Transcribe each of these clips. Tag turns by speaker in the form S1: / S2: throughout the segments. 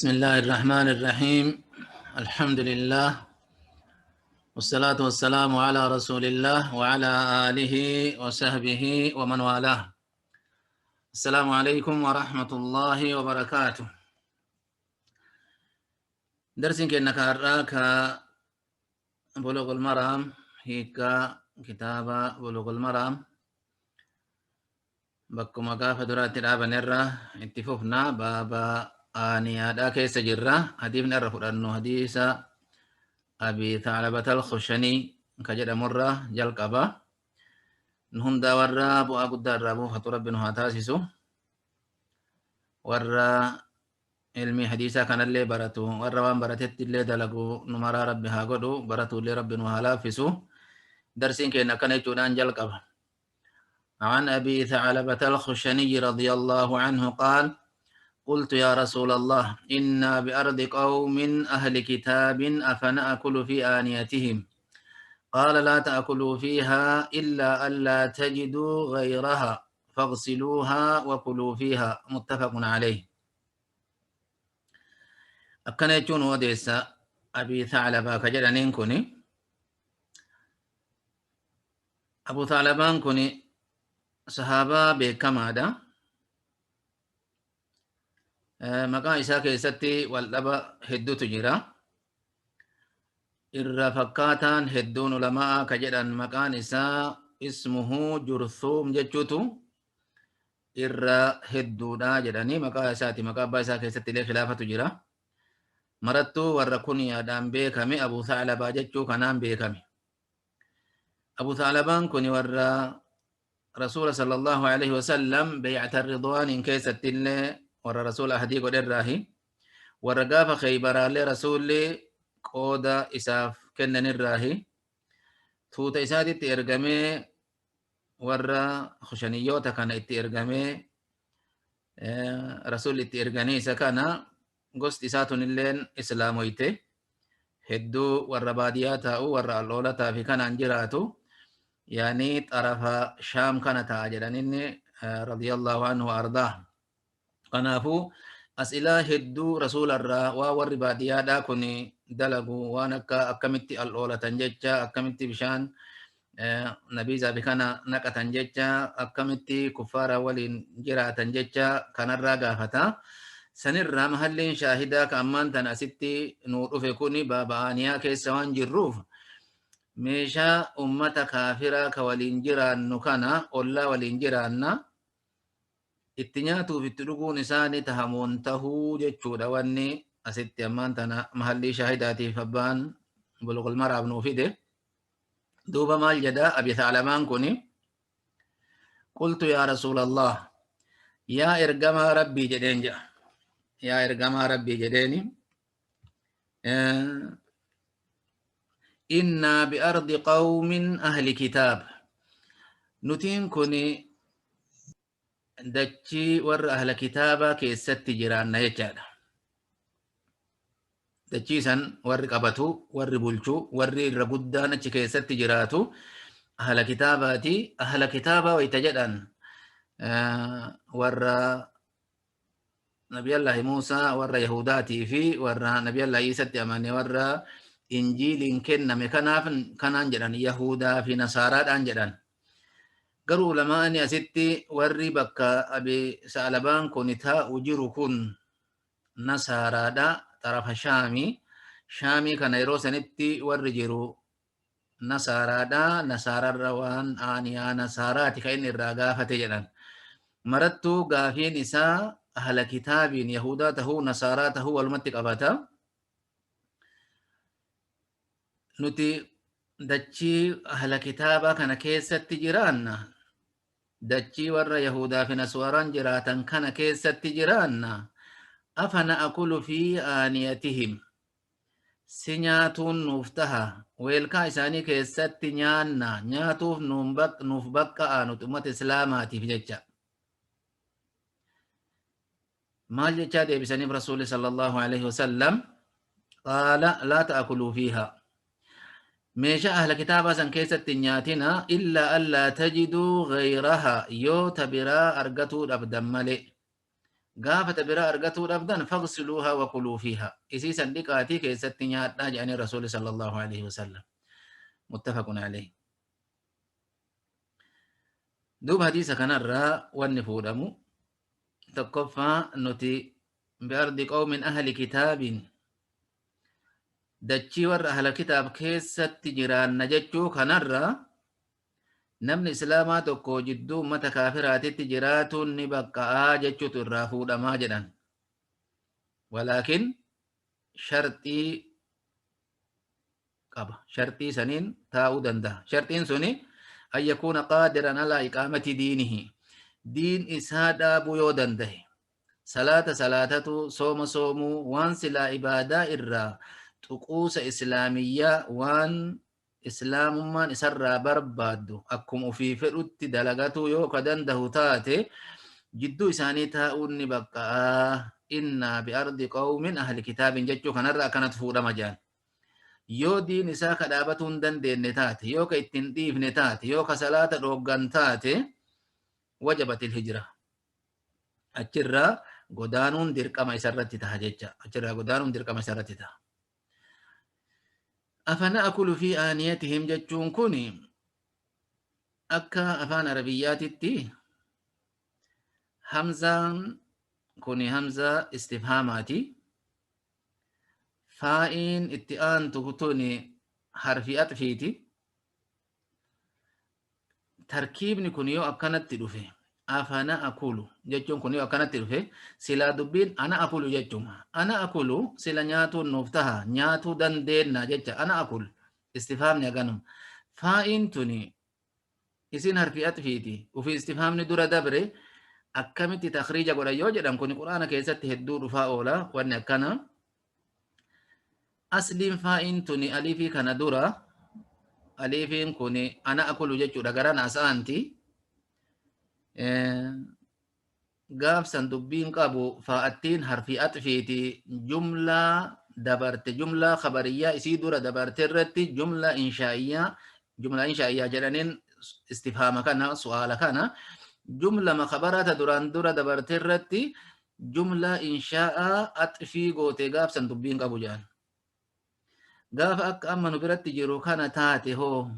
S1: بسم الله الرحمن الرحيم. الحمد لله والصلاة والسلام على رسول الله وعلى آله وصحبه ومن والاه. السلام عليكم ورحمة الله وبركاته. درسك إنك أراك بلوغ المرام هيك كتاب بلوغ المرام بكم قافة درات الآبا نرى اتفقنا بابا آنيادا كيس جرة حديث نرى فرأنه حديث أبي ثعلبة الخشني كجد مرة جلقبة نهندا ورّا بو أقدر رابو فترب بن هاتاسسو ورّا علمي حديثا كان اللي براتو ورّا وان براتت اللي دلقو نمرا ربها قدو براتو اللي رب نهالافسو درسين كينا كان يتونان جلقبة. عن أبي ثعلبة الخشني رضي الله عنه قال: قلت يا رسول الله إنا بأرض قوم أهل كتاب أفنأكل في آنيتهم؟ قال: لا تأكلوا فيها إلا ألا تجدوا غيرها فاغسلوها وكلوا فيها. متفق عليه. أكن يجون وديسا أبي ثعلبة كجلنين كوني أبو ثعلبان كوني صحابة بكمادا مقام إساء كيستي واللبا هدو تجيرا irra fakkaataan hedduun ulamaa ka jedhan maqaan isaa ismuhu jurthum jechuutu irra hedduudha jedhanii maqaa isaati. Maqaa abbaa isaa keessatti illee khilaafatu jira. Marattuu warra kunyaadhaan beekame Abu Tha'labaa jechuu kanaan beekame. Abu Tha'labaan kun warra Rasuula sallallahu alaihi wasallam bay'ata ridwaaniin keessatti illee warra Rasuula ahadii godherraahi. Warra gaafa Khaybaraallee Rasuulli qooda isaaf kennanirraahi tuuta isaatitti ergamee warra khushaniyyoota kana itti ergamee Rasuulli itti erganii isa kana gosti isaatun illeen islaamoyte hedduu warra baadiyaa taa'u warra al'oolataa fi kanaan jiraatu yaani xarafa shaam kana ta'a jedhaninni radiyallahu anhu ardaa. Kanaafuu as'ilaa hedduu rasuularraa waa warri baadiyyaadhaa kun dalagu waan akkamitti al'oolatan jecha akkamitti bishaan nabiizaa fi kana naqatan jecha akkamitti kuffaara waliin jiraatan jecha kanarraa gaafata. Sanirraa mahalliin shaahidaa ka ammaan tan asitti nuu dhufe kuni baaba'aaniyaa keessa waan jirruuf meeshaa ummata kaafiraa ka waliin jiraannu kana ollaa waliin jiraanna itti nyaatuuf itti dhuguun isaanii tahamuun tahuu jechuudha wanni asitti ammaan tana mahallii shaahidaatiif abbaan bulughul maraam nuu fide. Duuba maal jedha Abi Tha'labaan kuni qultu yaa rasuulallah yaa ergamaa rabbii jedheen jedha. Yaa ergamaa rabbii jedheeni innaa biardi qawmin ahli kitaab nutiin kuni dachii warra ahla kitaabaa keessatti jiraanna jechaadha. Dachii san warri qabatu, warri bulchu, warri irra guddaan achi keessatti jiraatu ahla kitaabaati. Ahla kitaabaa wayta jedhan warra Nabiyallahi Muusaa, warra Yahudaatii fi warra Nabiyallahi Iisatti amane warra injiiliin kenname kanaaf kanaan jedhan Yahudaa fi Nasaaraadhaan jedhan. Garuu ulamaani asitti warri bakka Abi Tha'labaan kun taa'u jiru kun Nasaaraadha. Tarafa shaamii kana yeroo sanitti warri jiru Nasaaraadha. Nasaararra waan aaniyaa Nasaaraati ka inni irraa gaafate jedhan. Marattuu gaafiin isaa ahla kitaabiin Yahudaa tahuu Nasaaraa tahuu walumatti qabata. Nuti dachii ahla kitaabaa kana keessatti jiraanna. Dachii warra Yahudaa fi Nasaaraan jiraatan kana keessatti jiraanna. Afana akulu fi aaniyatihim si nyaatuun nuuf taha weelkaa isaanii keessatti nyaanna nyaatuuf nuuf baqqa'a nuti ummata islaamaatiif jecha. Maal jechaa deebisaniif rasuulli sallallahu alaihi wasallam qaala laa ta'kuluu fiihaa meeshaa ahla kitaabaa san keessatti nyaatina illaa allaa tajiduu ghayrahaa yoo ta biraa argatuu dhabdan malee. قافة برا أرقته الأبدان فاغسلوها وكلوا فيها إسي سندقاتي كي ستنياتنا جاني الرسول صلى الله عليه وسلم متفق عليه دوب حديث كان الرا والنفودمو تقفى نتي بأرض قوم أهل كتاب دچي ور أهل كتاب كيست جيران نجچو كان الرا نمن إسلاما تقو جدو متى كافرات تجرات نبقى جچو ترافود ما جدن ولكن شرطي قبا شرطي سنين تاو دندا شرطين سني أن يكون قادرا على إقامة دينه دين إسادا بيو دنده صلاة صلاتة صوم صومو وان سلا عبادة إرّا طقوس إسلامية وان إسلام من إسرّا بربادو أكم في فرط دلغتو يو كدنده تاتي جدو إساني تاؤن بقى إنا بأرض قوم أهل كتاب ججو كنرى كانت فورا مجان yoo diin isaa kadhaabatuu hin dandeenye taate yoo ka ittiin dhiifne taate yoo ka salaata dhooggan taate wajabatil hijra achirraa godaanuun dirqama isarratti taha jecha achirraa godaanuun dirqama isarratti taha afana akulu fi aaniyatihim jechuun kun akka afaan arabiyyaatitti hamzaan kun hamzaa istifhaamaati faa'iin itti aantu tun harfi axfiiti tarkiibni kun yoo akkanatti dhufe afana akulu jechuun kun yoo akkanatti dhufe silaa dubbiin ana akulu jechuun ana akulu sila nyaatuun nuuf taha nyaatuu dandeenna jecha ana akul istifhaamni aganum faa'iin tuni isin harfi axfiiti ufi istifhaamni dura dabre akkamitti takriija godhan yoo jedhan kun quraana keessatti hedduu dhufaa oola wanni akkana asliin faa'iin tuni alifii kana dura alifiin kun ana akulu jechuudha gara naasaanti gaafsan dubbiin qabu fa'attiin harfi axfiiti jumlaa dabarte jumlaa khabariyyaa isii dura dabarte irratti jumlaa inshaa'iyyaa jedhaniin istifhaama kana su'aala kana jumla khabarata duraan dura dabarte irratti jumlaa inshaa'a axfii goote gaafsan dubbiin qabu jedhan gaafa akka amma nu biratti jiru kana taate hoo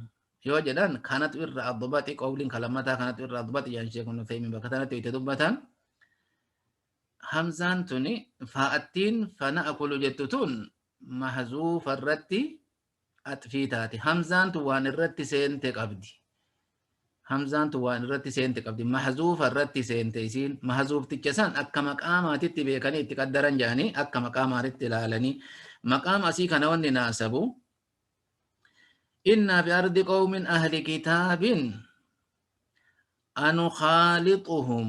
S1: yoo jedhan kanatu irra adubati qawliin kalammataa kanatu irra adubati jedhan sheekh ibnu taymiin bakka tanatti itti dubbatan hamzaan tuni fa'attiin fana akulu jettu tun mahzuufa irratti axfii taate hamzaan tun waan irratti seente qabdi hamzaan tun waan irratti seente qabdi mahzuufa irratti seente isiin mahzuufticha san akka maqaamaatitti beekanii itti qaddaran jedhanii akka maqaamaatitti ilaalanii مقام أسي كان وني ناسبو إنا بأرض قوم أهل كتاب أنخالطهم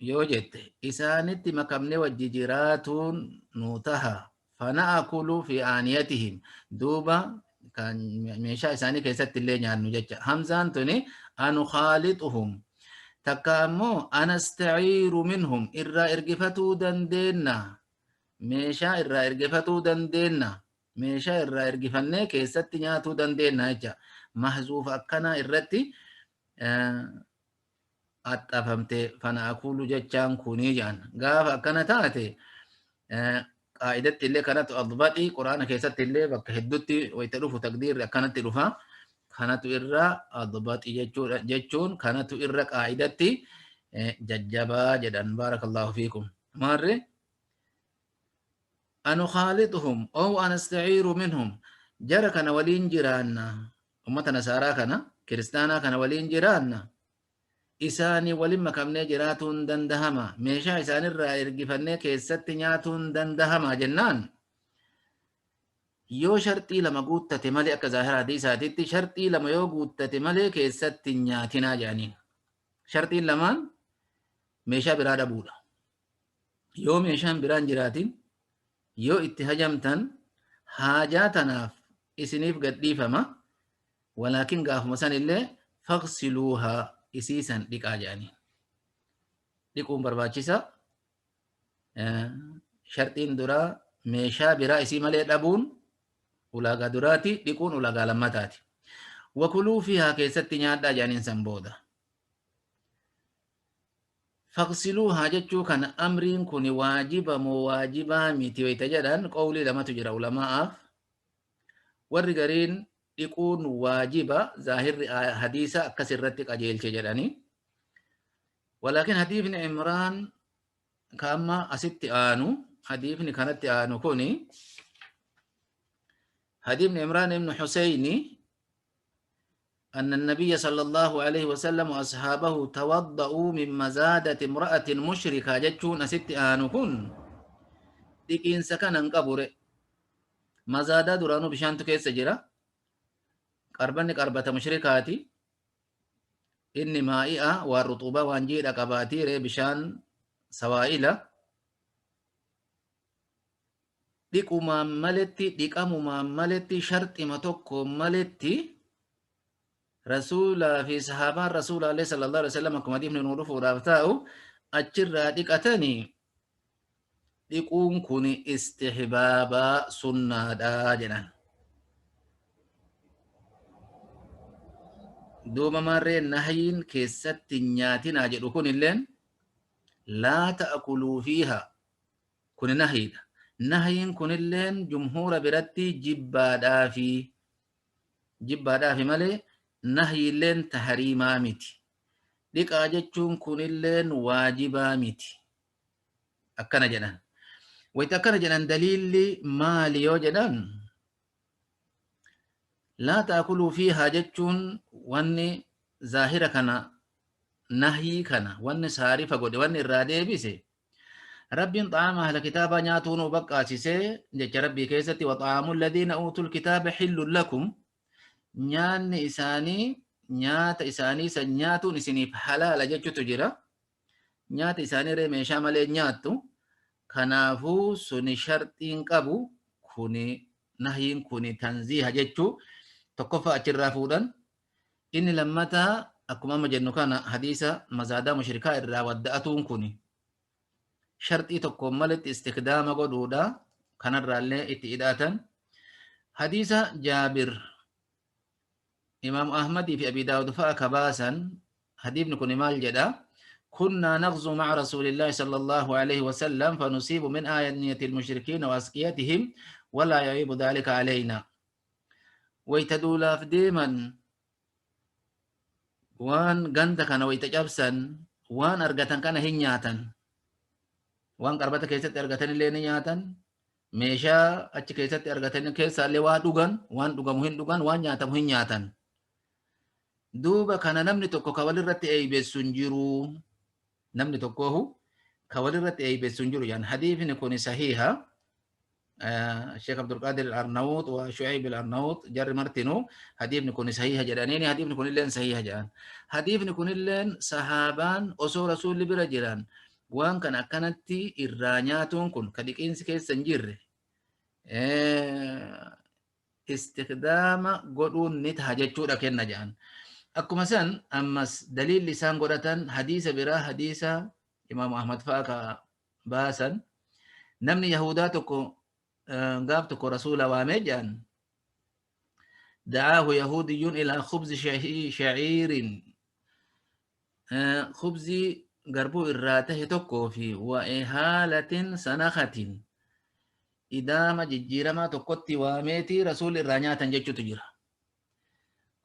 S1: يوجد إسانت مكمن وججرات نوتها فنأكل في آنيتهم دوبا كان ميشا إساني كيست اللي نعنو ججا همزان تني أنخالطهم تكامو أنستعير منهم إرى إرقفتو دندنا meeshaa irraa ergifatuu dandeenna meeshaa irraa ergifannee keessatti nyaatuu dandeenna jecha mahzuufa akkanaa irratti axxafamte fana akulu jechaan kunii jedhan gaafa akkana taate qaa'idatti illee kanatu adbaxii quraana keessatti illee bakka heddutti wayita dhufu taqdiirri akkanatti dhufa kanatu irra adbaxii jechuun kanatu irra qaa'idatti jajjabaa jedhan baarakallahu fiikum maarree أنخالطهم أو أنستعير منهم جرى كان ولين جيراننا أمة نصارى كان كريستانا كان ولين جيراننا إساني ولما كمنا جراتون دندهما ميشا إساني الرائر جفنة كيست نياتون دندهما جنان يو شرطي لما قوت تتمالي أكا ظاهر حديثاتي شرطي لما يو قوت تتمالي كيست نياتنا جانين شرطي لما ميشا برادا بولا يو ميشا بران جراتين yoo itti hajamtan haajaa tanaaf isiniif gadhiifama walaakin gaafuma san illee faqsiluuhaa isiisan dhiqaa jedhanii dhiquun barbaachisa sharxiin duraa meeshaa biraa isii malee dhabuun ulaagaa duraati dhiquun ulaagaa lammataati wakuluu fiihaa keessatti nyaadhaa jedhaniin san booda فاغسلوها جتشو كان أمرين كوني واجبة مواجبة ميتي ويتجدن قولي لما تجرى علماء والرقرين يكون واجبة ظاهر حديثة كسر رتك أجيل تجدني ولكن حديث ابن عمران كما أست آنو حديث كانت آنو كوني حديث ابن عمران ابن حسيني أن النبي صلى الله عليه وسلم وأصحابه توضؤوا من مزادة امرأة مشركة جتشون أست آنو كن ديكين سكن انقبر مزادة درانو بشانتو كيس جرا قربان قربة مشركاتي إني مائعة والرطوبة وانجيل قباتي ري بشان سوائلة ديكو ماملتي ديكامو ماملتي شرط متوكو مالتي رسول في صحابة رسول الله صلى الله عليه وسلم كما ديفن نورف ورابطاو أجر ديكتني ديكون كوني استحبابا سنة دا جنان دوما مرة نهين كيست نياتنا جدو كون اللين لا تأكلوا فيها كون نهين نهين كون اللين جمهور برتي جبا دافي مالي نهي اللين تحريما ميتي ديك آجتشون كون اللين واجبا ميتي أكنا جنان ويتأكنا جنان دليل مالي يو جنان لا تأكلوا فيها جتشون واني ظاهرة كنا نهي كنا واني سارفة قد واني الرادة بيسي رب طعام أهل كتابا نياتون وبقى سيسي جتش ربي كيستي وطعام الذين أوتوا الكتاب حل لكم نيان إساني نيات إساني سنياتون إساني حلال جتشو تجرى نيات إساني رميشا مالي نياتو كنافو سني شرطين قبو كوني نهيين كوني تنزيه جتشو tokkoffaa achirraa fuudhan inni lammataa akkuma amma jennu kana hadiisa mazaadaa mushrikaa irraa wadda'atuun kun sharxii tokkoon malitti istikdaama godhuudha kanarraallee itti hidhaatan hadiisa jaabir imaamu ahmadii fi abii daawud fa'a kabaasan hadiifni kun maal jedha كنا نغزو مع رسول الله صلى الله عليه وسلم فنصيب من آية المشركين وأسقيتهم ولا يعيب ذلك علينا ويتدولاف ديما وان غنتا كان ويتجابسن وان ارغتن كان هنياتن وان قربتا كيست ارغتن اللي نياتن ميشا اچ كيست ارغتن كيسا اللي وادوغن وان دوغم هندوغن وان نياتم هنياتن دوبا كان نمني توكو كوالي رتي اي بسنجرو نمني توكوه كوالي رتي اي بسنجرو يعني حديث نكون صحيحة الشيخ عبد القادر الأرناؤوط وشعيب الأرناؤوط جر مرتينو حديث نكون صحيح جرانيني حديث نكون لين صحيح جان حديث نكون لين صحابان أصو رسول برجلان وان كان أكنتي إرانياتون كن كديكين سكيس سنجر استخدام قدون نت حاجة لكن جان أكو مثلا أمس دليل لسان قراتن حديث برا حديث إمام أحمد فاكا باسن نمني يهوداتكو قابتك رسول وامجان دعاه يهودي إلى خبز شعير خبز قربو إراته تكو في وإهالة سنخة إدامة ججيرما تقوتي واميتي رسول الرانيات ججو تجرى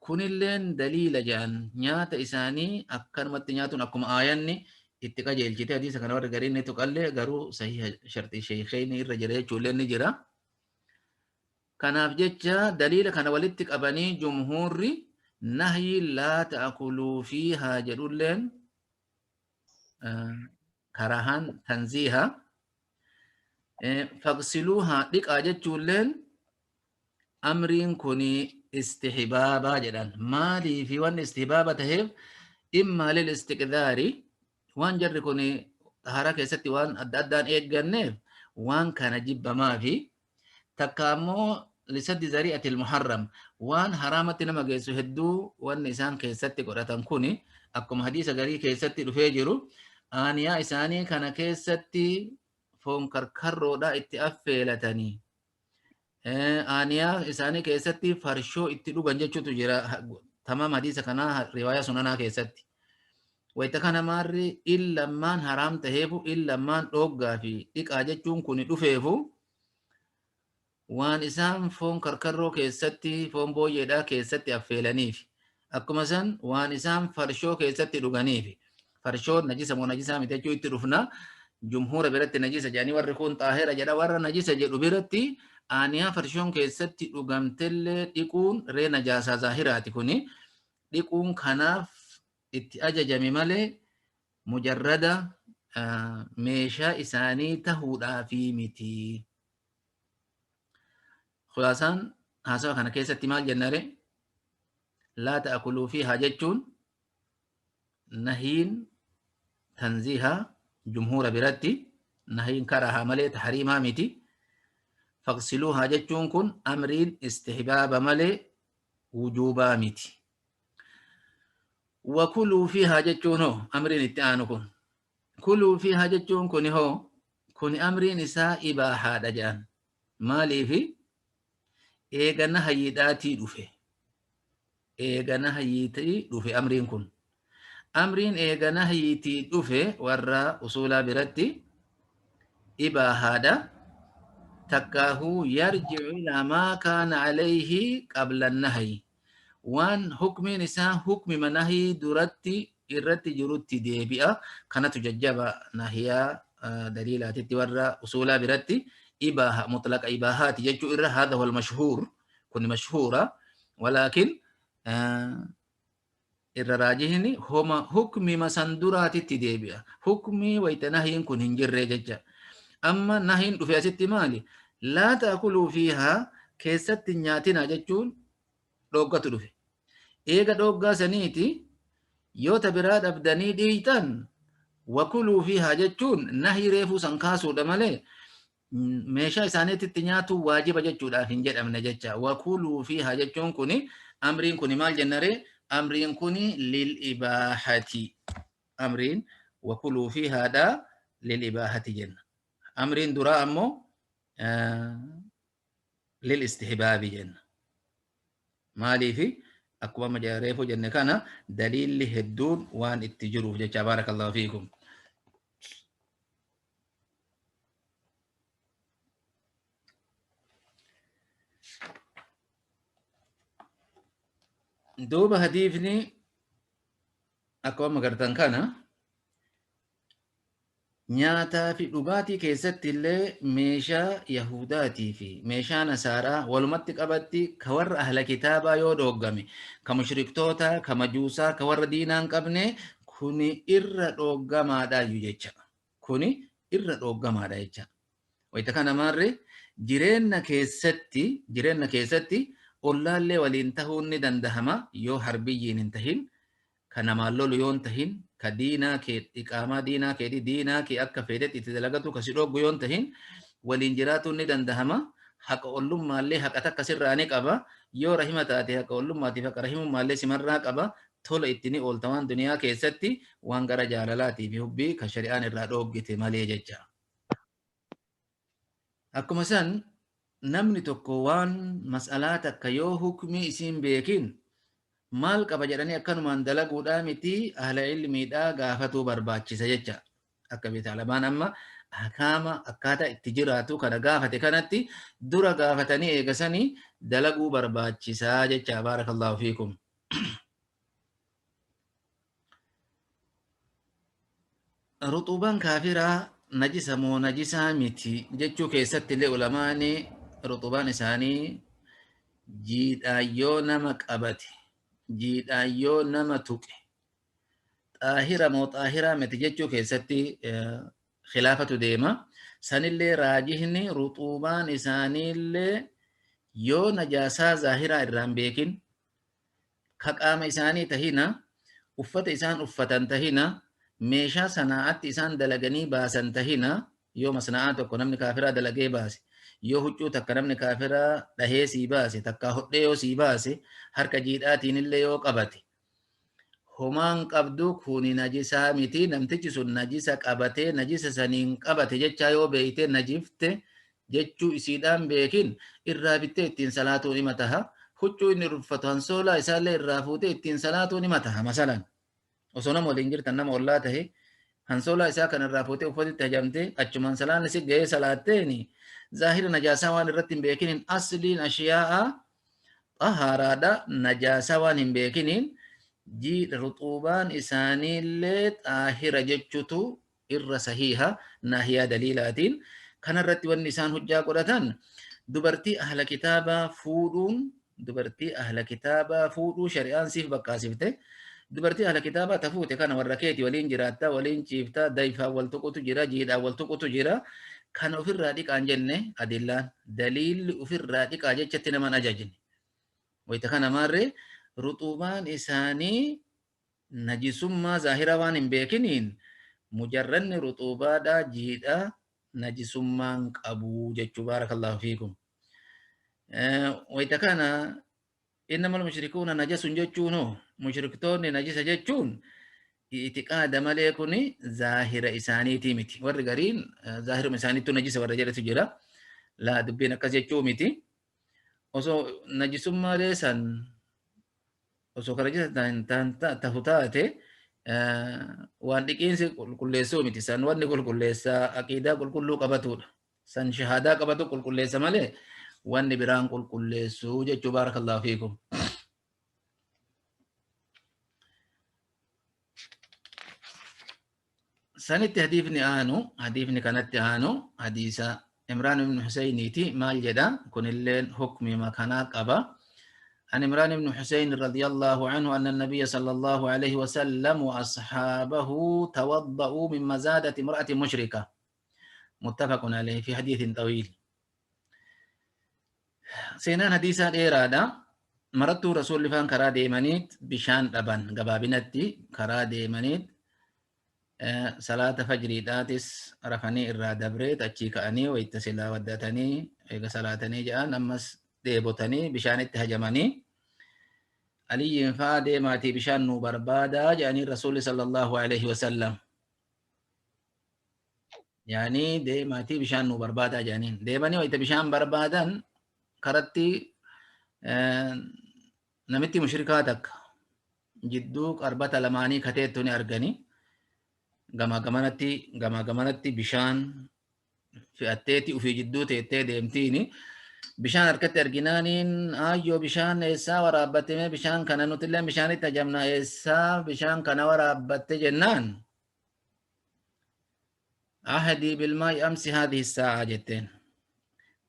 S1: كن اللين دليل جان نيات إساني أكن متنياتون أكم آياني اتقا جيلچite hadisa kana warra garinni tuqalle garuu sahiha sharti sheekhayn irra jira jechuullee ni jira kanaaf jecha daliila kana walitti qabanii jumhurri nahyi laa ta'kuluu fiihaa jedhulleen karahan tanziiha faqsiluuhaa dhiqaa jechuulleen amriin kuni istihbaabaa jedhan maalii fi wanni istihbaaba taheef immaa lil istiqdaari waan jarri kun taharaa keessatti waan adda addaan eegganneef waan kana jibbamaa fi takka ammoo lisaddi zari'atil muharram waan haraamatti nama geessu hedduu wanni isaan keessatti godhatan kun akkuma hadiisa garii keessatti dhufee jiru aaniyaa isaanii kana keessatti foon karkarroodha itti affeelatanii aaniyaa isaanii keessatti farshoo itti dhugan jechuutu jira tamam hadiisa kanaa riwaayaa sunanaa keessatti ويتكنا ماري إلا من حرام تهيفو إلا من دوغا في ديك أجتون كوني دفيفو وان إسام فون كركرو كيستي فون بويدا كيستي أفيلانيف أكما سن وان إسام فرشو كيستي دوغانيف فرشو نجيسة مو نجيسة متجو يترفنا جمهور برت نجيسة جاني ورخون طاهرة جدا ور نجيسة جدو برتي آنيا فرشون كيستي دوغامتل يكون ري نجاسة ظاهرة تكوني يكون كناف اتأجج مالي مجرد ميشا إساني تهودا في متي خلاصان هاسا كان كيسة تمال جنري لا تأكلوا فيها جتون نهين تنزيها جمهور برتي نهين كرها ملي تحريمها متي فاغسلوها جتون كن أمرين استحباب ملي وجوبا متي وكلوا فيها جتون هو أمرين اتعانكم كلوا فيها جتون كن هو كن أمرين إساء إباحة دجان مالي في إيغانا هيداتي دوفي إيغانا هيتي دوفي أمرين كن أمرين إيغانا هيتي دوفي ورا أصولا برتي إباحة دا تكاه يرجع إلى ما كان عليه قبل النهي وان حكم نساء حكم منهي درتي irratti jirutti deebi'a kanatu jajjaba nahiya daliilati warra usula biratti ibaha mutlaqa ibahati jechu irra hada huwa al-mashhur kun mashhura walakin irra rajihini homa hukmi masandurati deebi'a hukmi wayta nahyin kun hinjirre jecha amma nahyin dhufe asitti maali la ta'kulu fiha keessatti nyaatina jechuun dhoggatu dhufe eega dhoggaa saniiti yoo tabiraa dhabdanii dhiitan wakuluu fi jechuun nahi reefuu san kaasuudha malee meeshaa isaaniitti nyaatu waajiba jechuudhaaf hin jedhamne jecha wakuluu fi jechuun kuni amriin kuni maal jennare amriin kuni lil ibaahati amriin wakuluu fi haadha lil ibaahati jenna amriin duraa ammoo lil istihbaabi jenna maaliifi akkuma majareefo jenne kana dalilli hedduun waan itti jiruuf jecha barakallahu fiikum duuba hadiifni akkuma magartan kana nyaataa fi dhugaatii keessatti illee meeshaa yahudaatii fi meeshaa nasaaraa walumatti qabatti ka warra ahla kitaabaa yoo dhoggame ka mushriktoota ka majuusaa ka warra diinaa hin qabne kuni irra dhoggamaadhaayyuu jecha kuni irra dhoggamaadha jecha wayita kana maarre jireenya keessatti ollaallee waliin tahuun ni dandahama yoo harbiyyiin hin tahin ka namaan lolu yoo hin tahin ka diinaa kee iqaamaa diinaa keeti diinaa kee akka fedhetti itti dalagatu kasi dhoggu yoo hin tahin waliin jiraatuun ni dandahama haqa ollummaallee haqa takka sirraa ni qaba yoo rahima taate haqa ollummaatiif haqa rahimummaallee simarraa qaba tola itti ni oolta waan duniyaa keessatti waan gara jaalalaatii fi hubbii ka shari'aan irraa dhoggite malee jecha akkuma san namni tokko waan mas'alaa takka yoo hukmii isiin beekin maal qaba jedhanii akkanumaan dalaguudhaa miti ahla ilmiidhaa gaafatuu barbaachisa jecha akka beektaa lamaan amma ahkaama akkaataa itti jiraatu kana gaafate kanatti dura gaafatanii eegasanii dalaguu barbaachisaa jecha baarakallahu fiikum ruxuban kaafiraa najisa moo najisaa miti jechuu keessatti illee ulamaani ruxuban isaanii jiidhaayyoo nama qabate jiidhaayyoo nama tuqe xaahira moo xaahiraa miti jechuu keessatti khilaafatu deema sanillee raajihni ruxubaan isaaniillee yoo najaasaa zaahiraa irraan beekin ka qaama isaanii tahina uffata isaan uffatan tahina meeshaa sanaa'atti isaan dalaganii baasan tahina yoo masna'aa tokko namni kaafiraa dalagee baase yoo huccuu takka namni kaafiraa dhahee sii baase takka hodhee yoo sii baase harka jiidhaatiin illee yoo qabate homaan qabdu kuni najisaa miti namtichi sun najisa qabatee najisa saniin qabate jechaa yoo beeyte najifte jechuu isiidhaan beekin irraa bittee ittiin salaatuu nima taha huccuu inni uffatu hansoolaa isaallee irraa fuutee ittiin salaatuu nima taha masalan osoo nama waliin jirtan nama ollaa tahe hansoolaa isaa kan irraa fuutee uffatitti hajamte achumaan salaanni si ga'ee salaatteeni zaahira najaasaa waan irratti hin beekiniin asliin ashiyaa'a xahaaraadha najaasaa waan hin beekiniin jiidha ruxuubaan isaaniillee xaahira jechutu irra sahiha naahiyaa daliilaatiin kanarratti wanni isaan hujjaa godhatan dubartii ahla kitaabaa fuudhuun dubartii ahla kitaabaa fuudhuu shari'aan siif bakkaasifte dubartii ahla kitaabaa tafuute kana warra keeti waliin jiraatta waliin ciifta dayfaan wal tuqutu jira jiidhaan wal tuqutu jira kana ofirraa dhiqaan jenne adillaan daliilli ofirraa dhiqaa jechatti naman ajajne wayta kana maarree ruxuubaan isaanii najisummaa zaahira waan hin beekiniin mujarranni ruxuubaadha jiidha najisummaan qabu jechuu baarakallahu fiikum wayta kana innamal mushrikuuna najasun jechuuno mushriktoonni najisa jechuun itiqaada malee kuni zaahira isaaniitii miti warri gariin zaahiruma isaaniittu najisa warra jedhatu jira laa dubbiin akkas jechuu miti osoo najisummaalee san osoo karajisa tahu taate waan dhiqiinsi qulqulleessuu miti san wanni qulqulleessaa aqiidaa qulqulluu qabatudha san shahaadaa qabatu qulqulleessa malee wanni biraan qulqulleessuu jechuu baarakallahu fiikum sanitti hadiifni kanatti aanu hadiisa Imraan ibn Husayniiti maal jedha kunilleen hukmi makanaa qaba عن عمران بن حسين رضي الله عنه أن النبي صلى الله عليه وسلم وأصحابه توضؤوا من مزادة امرأة مشركة متفق عليه في حديث طويل سينان حديثا إيرادا مرت رسول الله كرا ديمانيت بشان لبن قبابنتي كرا ديمانيت صلاة فجر داتس رفني إرادة بريت أتشيك أني ويتسلا ودتني إيقا صلاتني جاء نمس deebotanii bishaanitti hajamanii aliyyiin faa deemaatii bishaan nuu barbaadaa jedhanii rasuulli sallallahu alaihi wasallam yaanii deemaatii bishaan nuu barbaadaa jedhaniin deemanii wayita bishaan barbaadan karatti namitti mushrikaa takka jidduu qarbata lamaanii kateettu ni arganii gamaa gamanatti bishaan fe'atteeti ufii jidduu teettee deemtiini bishaan harkatti arginaaniin ayyoo bishaan eessaa waraabbattee bishaan kana nutillee bishaanitti hajamna eessaa bishaan kana waraabbatte jennaan ahadii bilmaa'i amsi haadhihi saa'a jetteen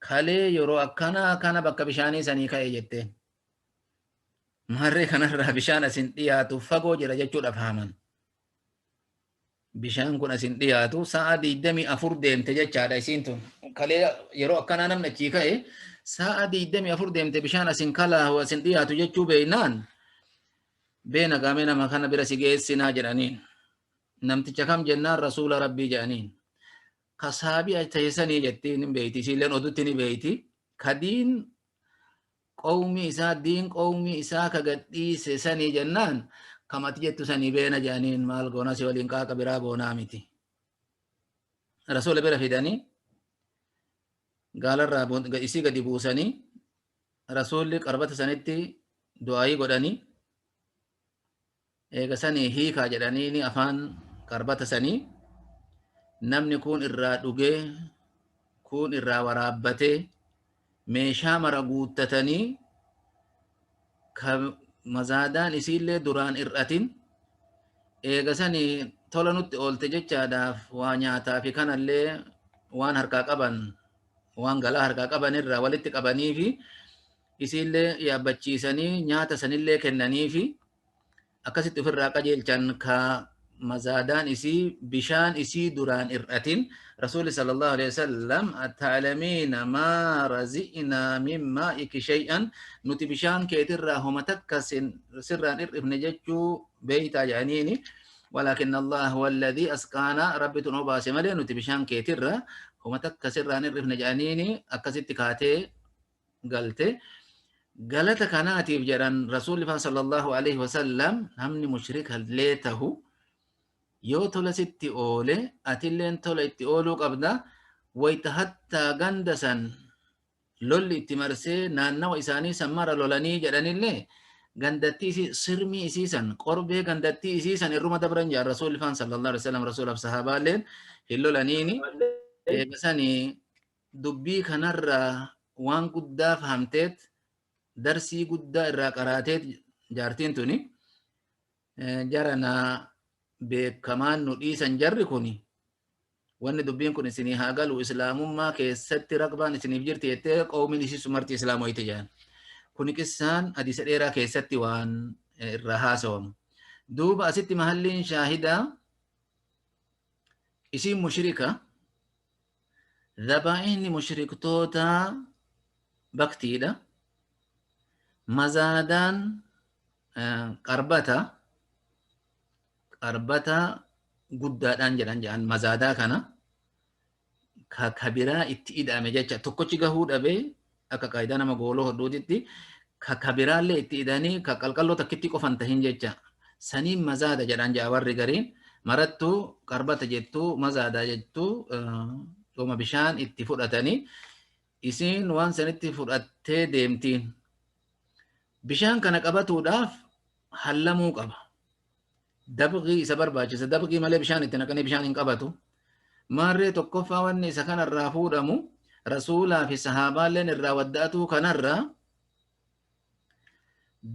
S1: kalee yeroo akkanaa kana bakka bishaanii sanii ka'e jetteen maarree kanarraa bishaan asin dhiyaatu fagoo jira jechuudha fahaman bishaan kun asin dhiyaatu sa'a 24 deemte jechaadha isiin tun kalee yeroo akkanaa namni achii ka'e sa'a 24 deemte bishaan asin kalaahu asin dhiyaatu jechuu beeynaan beena gaamee nama kana bira si geessinaa jedhaniin namticha kam jennaan rasuula rabbii jedhaniin kasaabii teessanii jettiin hin beeyti isiilleen odutti ni beeyti kadiin qawmii isaa diin qawmii isaa ka gadhiise sanii jennaan kamati jettu sanii beena jedhaniin maal goona si waliin qaaqa biraa goonaa miti rasuula bira fidanii gaalarraa isii gadi buusanii rasuulli qarbata sanitti du'aayii godhanii eega sanii hiikaa jedhanii afaan qarbata sanii namni kun irraa dhugee kun irraa waraabbatee meeshaa mara guuttatanii ka mazaadaan isiillee duraan ir'atin eega sanii tola nutti oolte jechaadhaaf waa nyaataa fi kanallee waan harkaa qaban waan galaa harkaa qaban irraa walitti qabanii fi isiillee yaabbachiisanii nyaata sanillee kennanii fi akkasitti ofirraa qajeelchan ka mazaadaan isii bishaan isii duraan ir'atin rasuuli sallallahu alaihi wasallam ta'alamiina maa razi'naa min maa'iki shay'an nuti bishaan keetirraa homa takka sirraan ir'ifne jechuu beeytaa jedhaniini ولكن الله هو الذي أسقانا ربي تنوبا سمالي نتي بشان كيتر هما تكسر نرف نجانيني أكسيت كاتي قلت قالت كاناتي بجران رسول الله صلى الله عليه وسلم همني مشرك هل ليته يو تولا ستي أولي أتلين تولا اتي أولو قبدا ويتحتى غندسا لولي اتمرسي نانا وإساني سمارا لولاني جراني اللي gandatti sirmi isiisan qorbee gandatti isiisan irruma dabran jaa rasuulli faan sallallahu alaihi wasallam rasuulaaf sahabaaleen hin lolaniini eegasanii dubbii kanarraa waan guddaa fahamteet darsii guddaa irraa qaraateet jaartiin tuni jarana beekamaan nu dhiisan jarri kuni wanni dubbiin kun isinii haa galu islaamummaa keessatti raqbaan isiniif jirti jettee qoomiin isii sumarti islaamoyti jedhan kuni qissaan hadiisa dheeraa keessatti waan irraa haasawamu duuba asitti mahalliin shaahidaa isiin mushrika dhabaa'inni mushriktoota baktiidha mazaadaan qarbata guddaadhaan jedhan mazaadaa kana kabiraa itti ida'ame jecha tokkochi gahuu dhabee akka qaayidaa nama gooloo hodhuutitti kabiraallee itti idanii qalqalloo takkitti qofan tahin jecha saniin mazaada jedhan jaa warri gariin marattuu qarbata jettuu mazaada jettuu dhuma bishaan itti fudhatanii isiin waan sanitti fudhattee deemtiin bishaan kana qabatuudhaaf hallamuu qaba dabqii isa barbaachisa dabqii malee bishaan itti naqanii bishaan hin qabatu maarree tokkoffaa wanni isa kanarraa fuudhamu rasuulaa fi sahaabaaleen irraa wadda'atuu kanarraa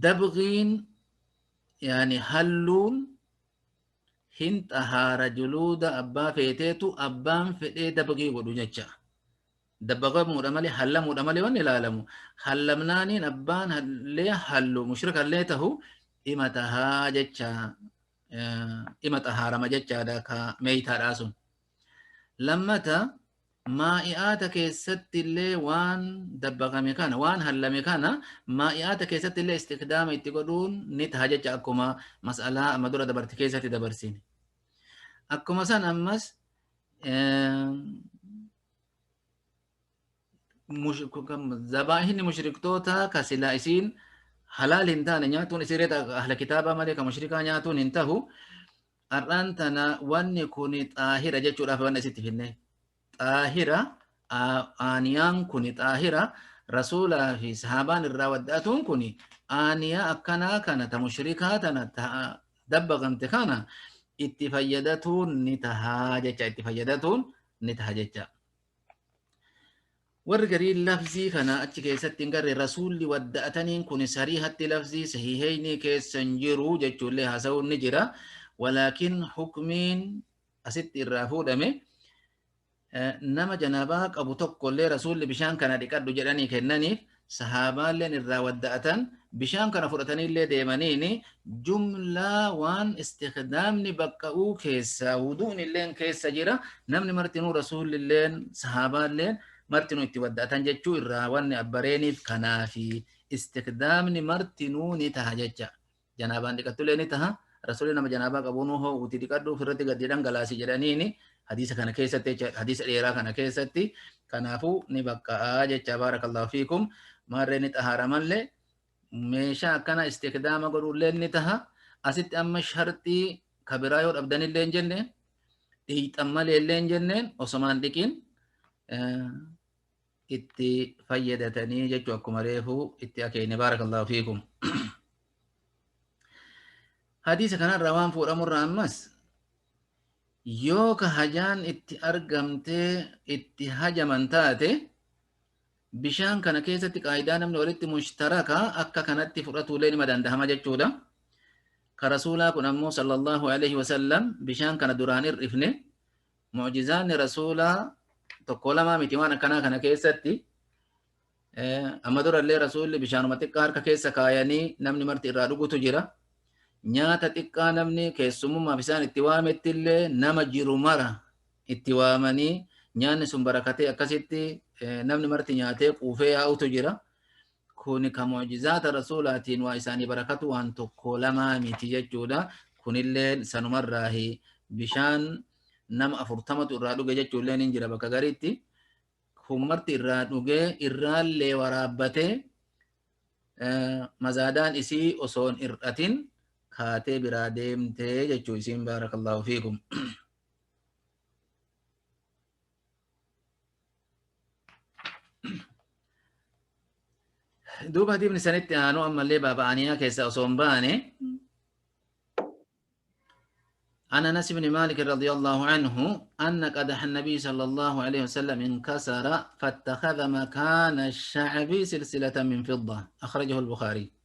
S1: dabqiin yaani halluun hin xahaara juluuda abbaa feeteetu abbaan fedhee dabqii godhu jecha dabbaqamuudha malee hallamuudha malee wanni ilaalamu hallamnaaniin abbaan hallee hallu mushrika illee tahu dhima tahaa jecha dhima xahaarama jechaadha ka meeytaadhaa sun lammata maa'i'aata keessatti illee waan dabbaqame kana waan hallame kana maa'i'aata keessatti illee istiqdaama itti godhuun ni taha jecha akkuma mas'alaa amma dura dabarte keessatti dabarsine akkuma san ammas zabaahinni mushriktoota ka silaa isiin halaal hin taane nyaatuun isireeta ahla kitaabaa malee ka mushrikaa nyaatuun hin tahu har'aan tana wanni kun xaahira jechuudhaaf wanna isitti finne xaahira aaniyaan kun xaahira rasuulaa fi sahaabaan irraa wadda'atuun kun aaniyaa akkanaa kana ta mushrikaa tana dabbaqamte kana itti fayyadatuun ni tahaa jecha itti fayyadatuun ni taha jecha warri garii lafzii kana achi keessatti hin garre rasuulli wadda'ataniin kun sariihatti lafzii sahiihayni keessan jiru jechuullee haasa'uun ni jira walaakin hukmiin asitti irraa fuudhame nama janaabaa qabu tokkollee rasuulli bishaan kana dhiqadhu jedhanii kennaniif sahaabaalleen irraa wadda'atan bishaan kana fudhataniillee deemaniini jumlaa waan istikhdaamni baqqa'uu keessa wuduun illeen keessa jira namni martinuu rasuulilleen sahaabaalleen martinuu itti wadda'atan jechuu irraa wanni abbareeniif kanaafi istikdaamni martinuu ni taha jecha janaabaan dhiqattullee ni taha rasuulli nama janaabaa qabuun hoo uti dhiqadhu ofirratti gadi dhangalaasi jedhaniini hadiisa kana keessatti hadiisa dheeraa kana keessatti kanaafuu ni baqqa'aa jecha baarakallahu fiikum maarree ni xahaaramallee meeshaa akkana istikdaama godhullee ni taha asitti amma sharxii kabiraa yoo dhabdanillee hin jenne dhiixan malee illee hin jenneen osomaan dhiqin itti fayyadatanii jechuu akkuma reefuu itti akeene baarakallahu fiikum hadiisa kanarraa waan fuudhamurraa ammas yoo ka hajaan itti argamtee itti hajaman taate bishaan kana keessatti qaayidaa namni walitti mushtaraka akka kanatti fudhatuulee nima dandahama jechuudha ka rasuulaa kun ammoo sallallahu alaihi wasallam bishaan kana duraan hir'ifne mu'jizaanni rasuulaa tokko lamaa miti waan akkanaa kana keessatti amma durallee rasuulli bishaanuma xiqqaa harka keessa kaayanii namni marti irraa dhugutu jira nyaata xiqqaa namni keessummaaf isaan itti waametti illee nama jiru mara itti waamanii nyaanni sun barakatee akkasitti namni marti nyaatee quufee yaa'utu jira kuni ka mu'jizaata rasuulaatiin waa isaanii barakatu waan tokko lamaa miti jechuudha kunillee sanumarraahi bishaan nama 40tu irraa dhuge jechuullee ni jira bakka gariitti hummarti irraa dhugee irraallee waraabbatee mazaadaan isii osoon hir'atin kaatee biraa deemtee jechuu isiin baarakallahu fiikum دوب هدي من سنة أنا أما اللي بابا أنيا كيس أصومباني أنا أنس بن مالك رضي الله عنه أن قدح النبي صلى الله عليه وسلم انكسر فاتخذ مكان الشعب سلسلة من فضة أخرجه البخاري.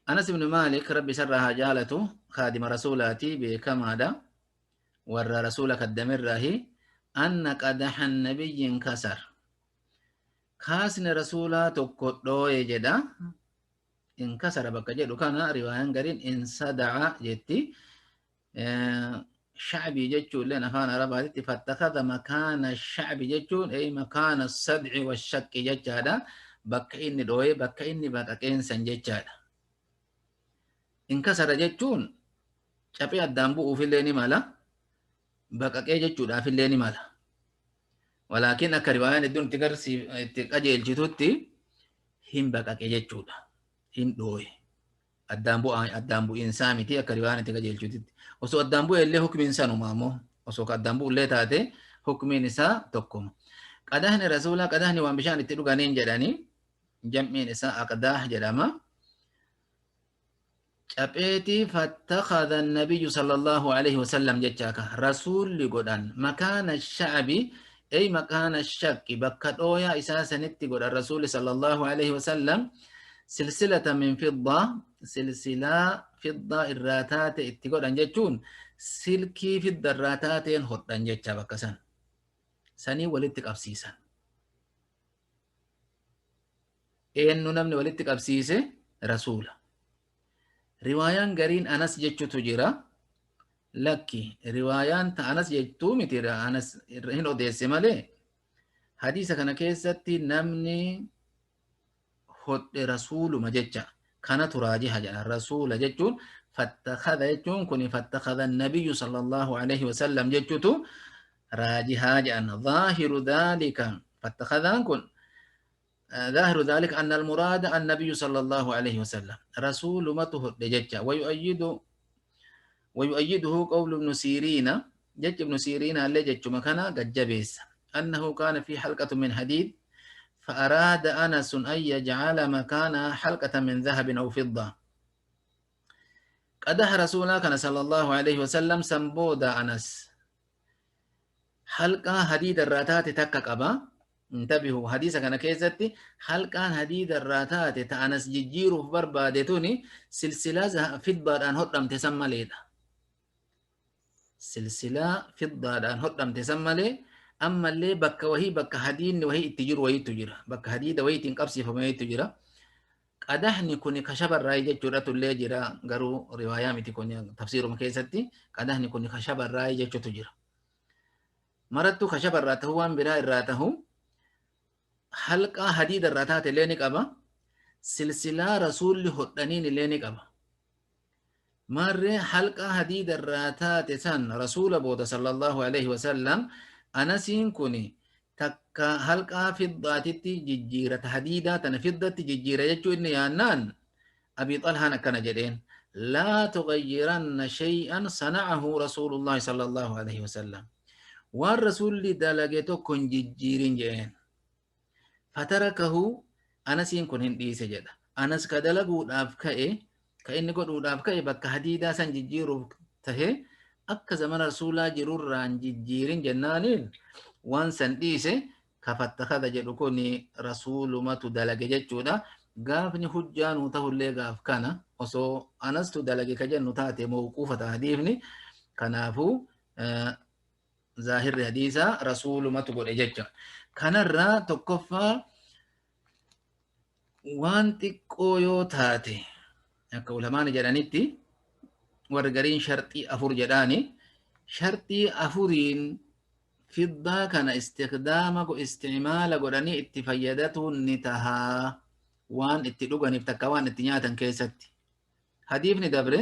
S1: أنس بن مالك ربي سرها جالته خادم رسولاتي بكم هذا ور رسولك الدمره أن قدح النبي انكسر كاسن رسولا تقدو يجدا انكسر بك جدو كان رواية قرين انصدع جتي شعبي جتشو لنا فانا ربادت فاتخذ مكان الشعب جتشو أي مكان الصدع والشك جتشادا بك إني دوي بك إني بك إنسان جتشادا انكسر جتشون شابي الدنبو في الليني مالا بك جتشو دا في الليني مالا ولكن أكريوان الدون تقرسي تقجل جتوتي هم بك جتشو دا هم دوي الدنبو إنسامي تي أكريوان تقجل جتوتي وسو الدنبو اللي حكم إنسانو مامو وسو الدنبو اللي تاتي حكم نساء تقوم قدهن رسولا قدهن وانبشان اتلو غانين جداني جمعين نساء أقداه جداما شابيتي فاتخذ النبي صلى الله عليه وسلم جتشاكا رسول لقدان مكان الشعب أي مكان الشك بكتويا إساسا نتقل الرسول صلى الله عليه وسلم سلسلة من فضة سلسلة فضة الراتات اتقل أنجتشون سلكي في الدراتات ينخط أنجتشا بكسان سني ولدتك أبسيسا إنو نمني ولدتك أبسيسي رسول روايان قرين أنس جتشو تجيرا لكي روايان تا أنس جتشو متيرا أنس هنو ديسي مالي حديثة كان كيستي نمني خد رسول مجتشا كان تراجي حاجة الرسول جتشون فاتخذ جتشون كوني فاتخذ النبي صلى الله عليه وسلم جتشو راجي حاجة ظاهر ذلك فاتخذان كن ظاهر ذلك أن المراد النبي صلى الله عليه وسلم رسول مته لججة ويؤيده قول ابن سيرين جج ابن سيرين اللي جج مكانا قد جبيس أنه كان في حلقة من حديد فأراد أنس أن يجعل مكانها حلقة من ذهب أو فضة قدح رسولنا كان صلى الله عليه وسلم سنبودا أنس حلقة حديد الراتات تكك أبا انتبهوا حديثة كان كيستي حلقة حديد الراتات تأنس جيجيرو بربادتوني سلسلة فضة أن هدم تسمى ليدا سلسلة فضة أن هدم تسمى لي أما اللي بك وهي بك حديد وهي تجير وهي تجير بك حديد وهي تنقبسي فما هي تجير قدحني كوني خشب الرأي جرة اللي جرا قرو رواية متي كوني تفسير مكيستي قدحني كوني خشب الرأي جرة تجير مرتو خشب الرأي هو برا الرأي حلقة حديد الراتات اللي نقبا سلسلة رسول هدنين اللي نقبا مرة حلقة حديد الراتات سن رسول بود صلى الله عليه وسلم أنا سين كوني تكا حلقة فضة ججيرة حديدة تنفضة ججيرة يجو إني يانان أبي طلحة نكنا جدين لا تغيرن شيئا صنعه رسول الله صلى الله عليه وسلم والرسول دلقيتو كن ججيرين جين فتركه أنس يكون هندي سجد أنس كدلقوا دافكه كأنه قد دافكه بك حديدا سن جيرو تهي أك زمن رسولا جرور ران جيرين جنانين وان سنديسه كفتخذ جدكوني رسول ما تدلق جتشودا غافني حجان وتهولي غاف كان وسو أنس تدلق كجن تاتي موقوفة حديثني كنافو ظاهر حديثا رسول ما تقول جتشا kanarraa tokkoffaa waan xiqqoo yoo taate akka ulamaan jedhanitti warri gariin sharxii afur jedhaani sharxii afuriin fiddaa kana istimaala godhanii itti fayyadatuun ni tahaa waan itti dhuganiif takka waan itti nyaatan keessatti hadiifni dabre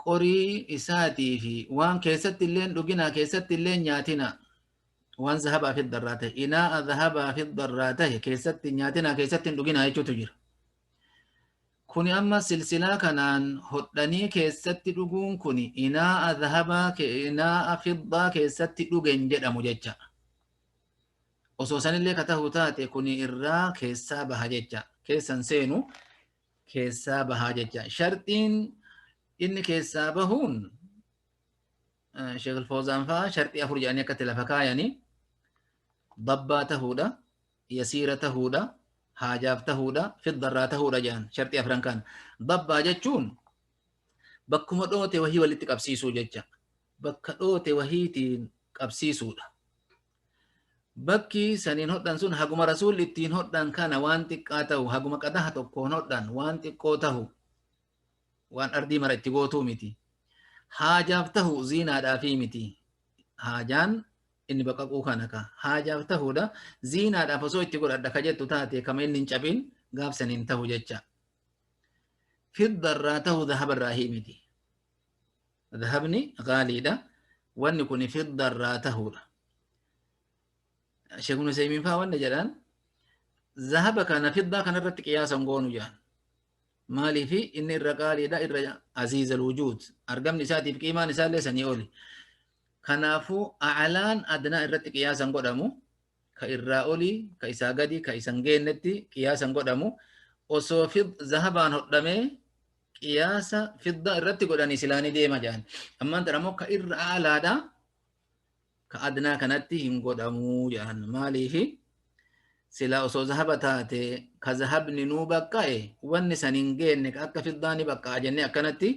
S1: qorii isaatii fi waan keessatti illeen dhuginaa keessatti illeen nyaatina وان ذهب في الضراته إناء ذهب في الضراته كيست نياتنا كيست دغينا يچو تجير كوني أما سلسلة كانان هدني كيست دغون كوني إناء ذهب إناء فضة كيست دغين جدا مججا osoo sanillee katahu taate kuni irraa keessaa baha jecha keessan seenu keessaa bahaa jecha sharxiin inni keessaa bahuun Sheekh Alfawzaan fa'aa sharxii afur jedhanii akkatti lafa kaayanii dabbaa tahuudha yasiira tahuudha haajaaf tahuudha fiddarraa tahuudha jedhan sharxii afran kan dabbaa jechuun bakkuma dhoote wahii walitti qabsiisuu jecha bakka dhoote wahiitiin qabsiisuudha. Bakki saniin hodhan sun haguma rasuulli ittiin hodhan kana waan xiqqaa ta'u haguma qadaha tokkoon hodhan waan xiqqoo tahu waan ardii mara itti gootuu miti. Haajaaf tahu ziinaadhaafii miti. Haajaan inni baqaquu kana ka haajaaf tahuudha ziinaadhaaf osoo itti godhadha ka jettu taate kama inni hin cabin gaafsaniin tahu jecha. Fiddarraa tahu dhahabarraa miti. Dhahabni gaaliidha. Wanni kun fiddarraa tahuudha. Sheekh Ibn Usaymiin fa'aa wanna jedhan dhahaba kana fiddaa kanarratti qiyaasan goonu jedhan. Maaliifi inni irra qaaliidha irra aziizal wujuud argamni isaatiif qiimaan isaallee sanii oli. Kanaafuu a'laan adnaa irratti qiyaasan godhamu ka irraa oli ka isaa gadi ka isan geennetti qiyaasan godhamu osoo dhahabaan hodhamee qiyaasa fiddaa irratti godhanii silaanii deema jedhan. Ammaan tana immoo ka irra a'laadha ka adnaa kanatti hin godhamuu jedhan. Maaliifi sila osoo dhahaba taate ka dhahabni nuu baqqa'e wanni san hin geenne ka akka fiddaa ni baqqa'a jennee akkanatti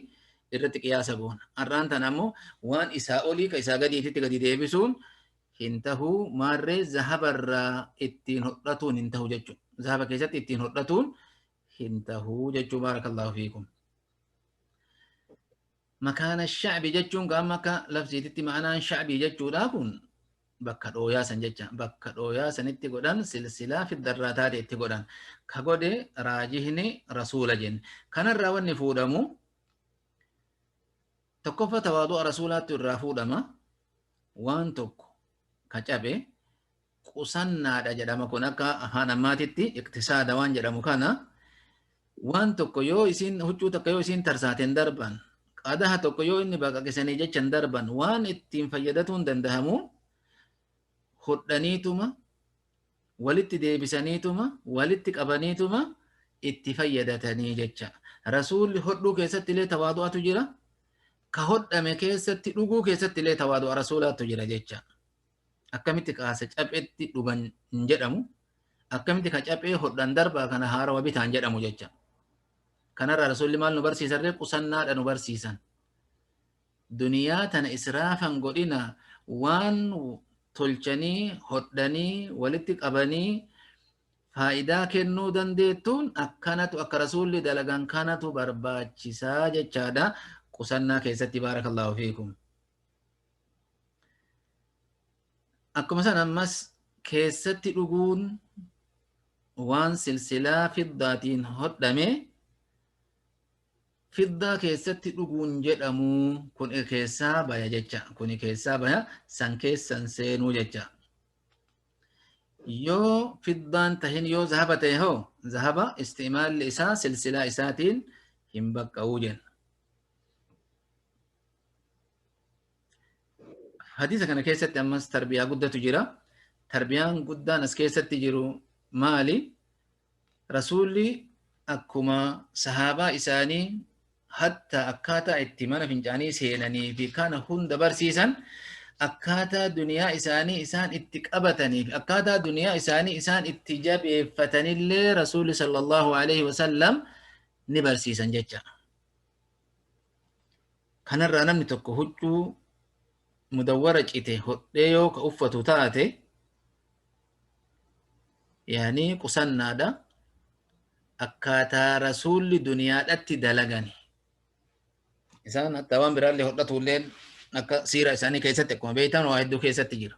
S1: irratti qiyaasa goona. Har'aan tana ammoo waan isaa olii ka isaa gadiititti gadi deebisuun hin tahuu maarree dhahabarraa ittiin hodhatuun hin tahu jechuudha. Dhahaba keessatti ittiin hodhatuun hin tahuu jechuu baarakallahu fiikum. Makaana shacbii jechuun gaama akka labsiititti ma'anaan shacbii jechuudha kun bakka dhooyaa san jecha bakka dhooyaa sanitti godhan silsilaa fiddarraa taate itti godhan ka godhe raajihni rasuula jenne. Kanarraa wanni fuudhamu tokkoffaa tawaadu'a rasuulaatti irraa fuudhama waan tokko ka cabe qusannaadha jedhama kun akka afaan ammaatitti iktisaada waan jedhamu kana waan tokko yoo isin huccuu tokko yoo isin tarsaateen darban qadaha tokko yoo inni baqaqisanii jechan darban waan ittiin fayyadatuun dandahamu hodhaniituma walitti deebisaniituma walitti qabaniituma itti fayyadatanii jecha. Rasuulli hodhuu keessatti illee tawaadu'atu jira. Ka hodhame keessatti dhuguu keessatti illee tawaadu'a rasuulaatu jira jecha. Akkamitti qaasa capheetti dhugan hin jedhamu. Akkamitti ka caphee hodhan darbaa kana haarawa bitaan jedhamu jecha. Kanarraa rasuulli maal nu barsiisan ree qusannaadha nu barsiisan. Duniyaa tana israafan godhina waan tolchanii hodhanii walitti qabanii faayidaa kennuu dandeettuun akkanatu akka rasuulli dalagan kanatu barbaachisaa jechaadha. Qusannaa keessatti baarakallahu fiikum. Akkuma san ammas keessatti dhuguun waan silsilaa fiddaatiin hodhame fiddaa keessatti dhuguun jedhamu kun keessaa baya jecha. Kun keessaa baya san keessan seenuu jecha. Yoo fiddaan tahin yoo dhahaba ta'e hoo dhahaba istimaalli isaa silsilaa isaatiin hin baqqa'uu jenna. Hadiisa kana keessatti ammas tarbiyaa guddatu jira. Tarbiyaan guddaan as keessatti jiru maali? Rasuulli akkuma sahaabaa isaanii hatta akkaataa itti mana fincaanii seenanii fi kana hunda barsiisan akkaataa duniyaa isaanii isaan itti qabatanii fi akkaataa duniyaa isaanii isaan itti jabeeffatanillee Rasuulli sallallahu alaihi wasallam ni barsiisan jecha. Kanarraa namni tokko huccuu mudawwara cite hodhee yoo ka uffatu taate yaani qusannaadha akkaataa rasuulli duniyaadhatti dalagani. Isaan hatta waan biraallee hodhatulleen akka siira isaanii keessatti akkuma beektan waa hedduu keessatti jira.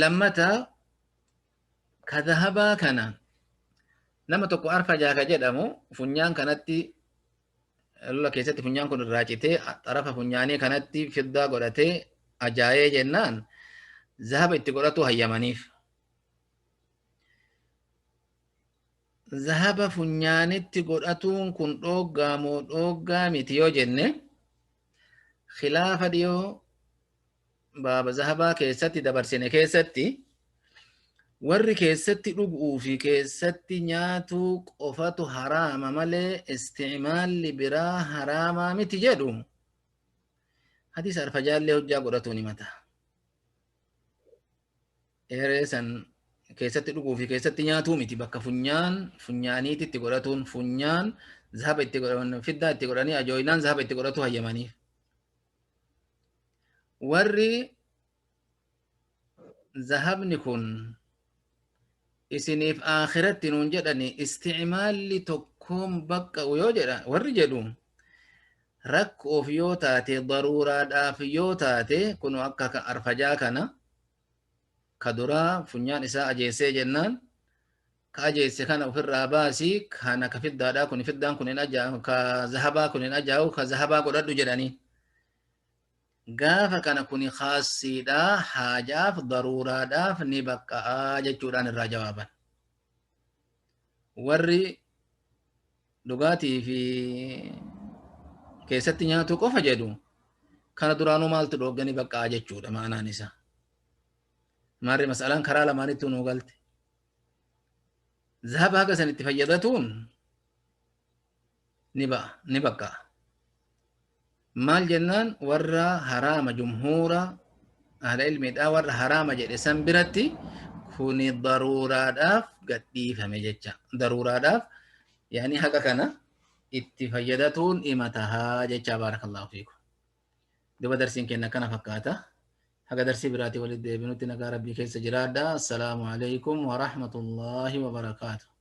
S1: Lammata ka dhahabaa kana nama tokko arfa jaaka jedhamu funyaan kanatti lola keessatti funyaan kun irraa citee xarafa funyaanii kanatti fiddaa godhatee ajaa'ee jennaan dhahaba itti godhatu hayyamaniif. Dhahaba funyaanitti godhatuun kun dhooggaa moo dhooggaa miti yoo jenne khilaafa dhiyoo baaba zahabaa keessatti dabarsine keessatti warri keessatti dhuguu fi keessatti nyaatuu qofatu haraama malee isticmaalli biraa haraamaa miti jedhu hadiis arfajaallee hujjaa godhatuun himata. Eeree san keessatti dhuguu fi keessatti nyaatuu miti bakka funyaaniiti itti godhatuun funyaan zahaba itti godhan fiddaa itti godhanii ajooyinaan zahaba itti godhatu hayyamaniif. Warri zahabni kun isiniif akhiratti nuun jedhani isticmaalli tokkoon baqqa'u yoo jedha warri jedhu rakkoof yoo taate daruuraadhaaf yoo taate kun akka arfajaa kana ka duraa funyaan isaa ajeessee jennaan ka ajeesse kana ofirraa baasii kana ka fiddaadhaa kun fiddaan kun hin ajaa'u ka zahabaa kun hin ajaa'u ka zahabaa godhadhu jedhanii gaafa kana kun khaasiidhaa haajaaf daruuraadhaaf ni baqqa'aa jechuudhaan irraa jawaaban. Warri dhugaatii fi keessatti nyaatu qofa jedhu kana duraanuu maaltu dhoogganii baqqa'aa jechuudha ma'anaan isaa. Maarri mas'alaan karaa lamaanitti nuu galte. Zahaba haga san itti fayyadatuun ni baqqa'a. Maal jennaan warra haraama jumhuura ahla ilmiidhaa warra haraama jedhe san biratti kuni daruuraadhaaf gadhiifame jecha. Daruuraadhaaf yaani haga kana itti fayyadatuun himatahaa jecha baarakallahu fiikum. Duba darsiin kenna kana fakkaata. Haga darsii biraatti walitti deebinutti nagaa rabbii keessa jiraadha. Assalaamu alaikum wa rahmatullahi wa barakaatuh.